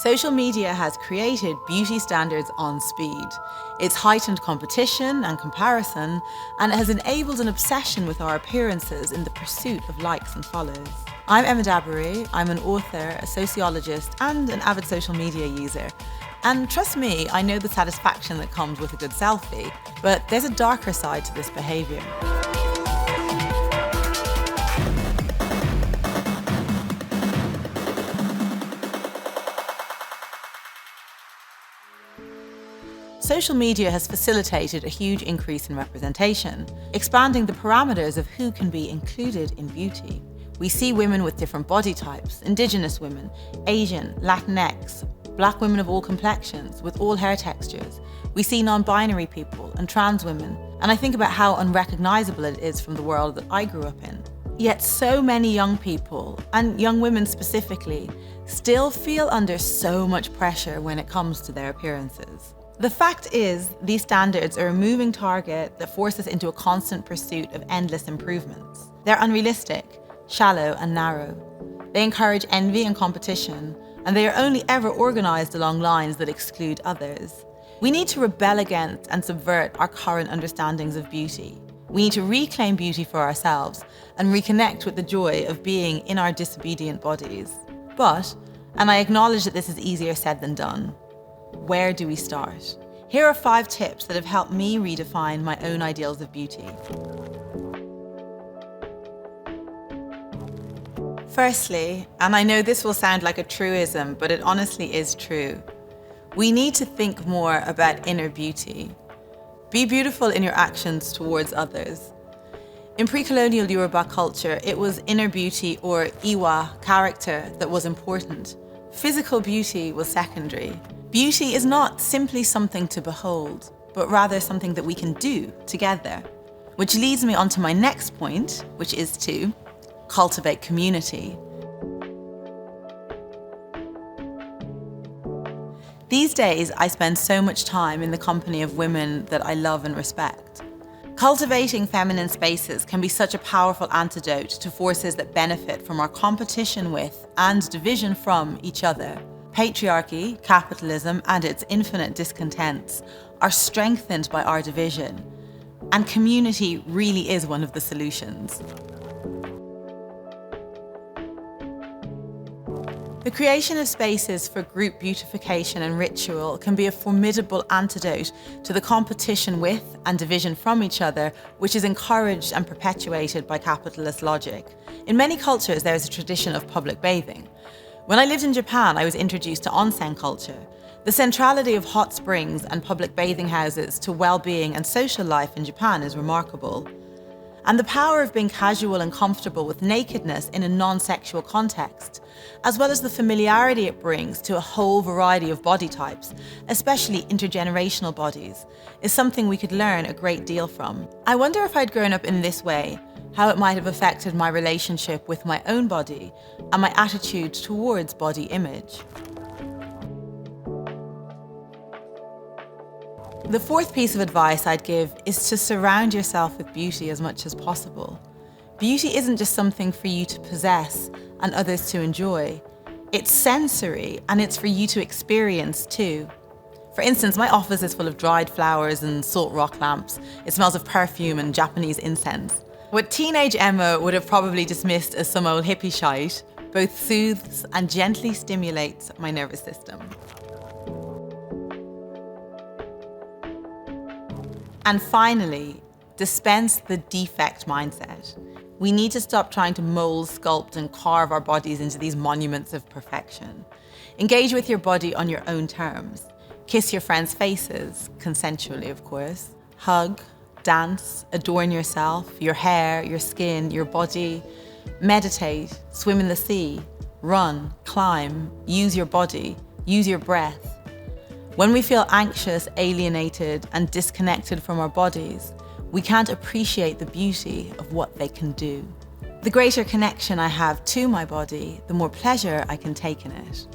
Social media has created beauty standards on speed. It's heightened competition and comparison, and it has enabled an obsession with our appearances in the pursuit of likes and follows. I'm Emma Dabiri. I'm an author, a sociologist, and an avid social media user. And trust me, I know the satisfaction that comes with a good selfie, but there's a darker side to this behaviour. Social media has facilitated a huge increase in representation, expanding the parameters of who can be included in beauty. We see women with different body types, Indigenous women, Asian, Latinx, Black women of all complexions, with all hair textures. We see non-binary people and trans women, and I think about how unrecognisable it is from the world that I grew up in. Yet so many young people, and young women specifically, still feel under so much pressure when it comes to their appearances. The fact is, these standards are a moving target that forces us into a constant pursuit of endless improvements. They're unrealistic, shallow and narrow. They encourage envy and competition, and they are only ever organised along lines that exclude others. We need to rebel against and subvert our current understandings of beauty. We need to reclaim beauty for ourselves and reconnect with the joy of being in our disobedient bodies. But, and I acknowledge that this is easier said than done, where do we start? Here are 5 tips that have helped me redefine my own ideals of beauty. Firstly, and I know this will sound like a truism, but it honestly is true, we need to think more about inner beauty. Be beautiful in your actions towards others. In pre-colonial Yoruba culture, it was inner beauty or Iwa, character, that was important. Physical beauty was secondary. Beauty is not simply something to behold, but rather something that we can do together. Which leads me on to my next point, which is to cultivate community. These days, I spend so much time in the company of women that I love and respect. Cultivating feminine spaces can be such a powerful antidote to forces that benefit from our competition with and division from each other. Patriarchy, capitalism, and its infinite discontents are strengthened by our division, and community really is one of the solutions. The creation of spaces for group beautification and ritual can be a formidable antidote to the competition with and division from each other, which is encouraged and perpetuated by capitalist logic. In many cultures, there is a tradition of public bathing. When I lived in Japan, I was introduced to onsen culture. The centrality of hot springs and public bathing houses to well-being and social life in Japan is remarkable. And the power of being casual and comfortable with nakedness in a non-sexual context, as well as the familiarity it brings to a whole variety of body types, especially intergenerational bodies, is something we could learn a great deal from. I wonder if I'd grown up in this way, how it might have affected my relationship with my own body and my attitude towards body image. The 4th piece of advice I'd give is to surround yourself with beauty as much as possible. Beauty isn't just something for you to possess and others to enjoy. It's sensory, and it's for you to experience too. For instance, my office is full of dried flowers and salt rock lamps. It smells of perfume and Japanese incense. What teenage Emma would have probably dismissed as some old hippie shite both soothes and gently stimulates my nervous system. And finally, dispense the defect mindset. We need to stop trying to mold, sculpt, and carve our bodies into these monuments of perfection. Engage with your body on your own terms. Kiss your friends' faces, consensually of course. Hug, dance, adorn yourself, your hair, your skin, your body. Meditate, swim in the sea, run, climb, use your body, use your breath. When we feel anxious, alienated, and disconnected from our bodies, we can't appreciate the beauty of what they can do. The greater connection I have to my body, the more pleasure I can take in it.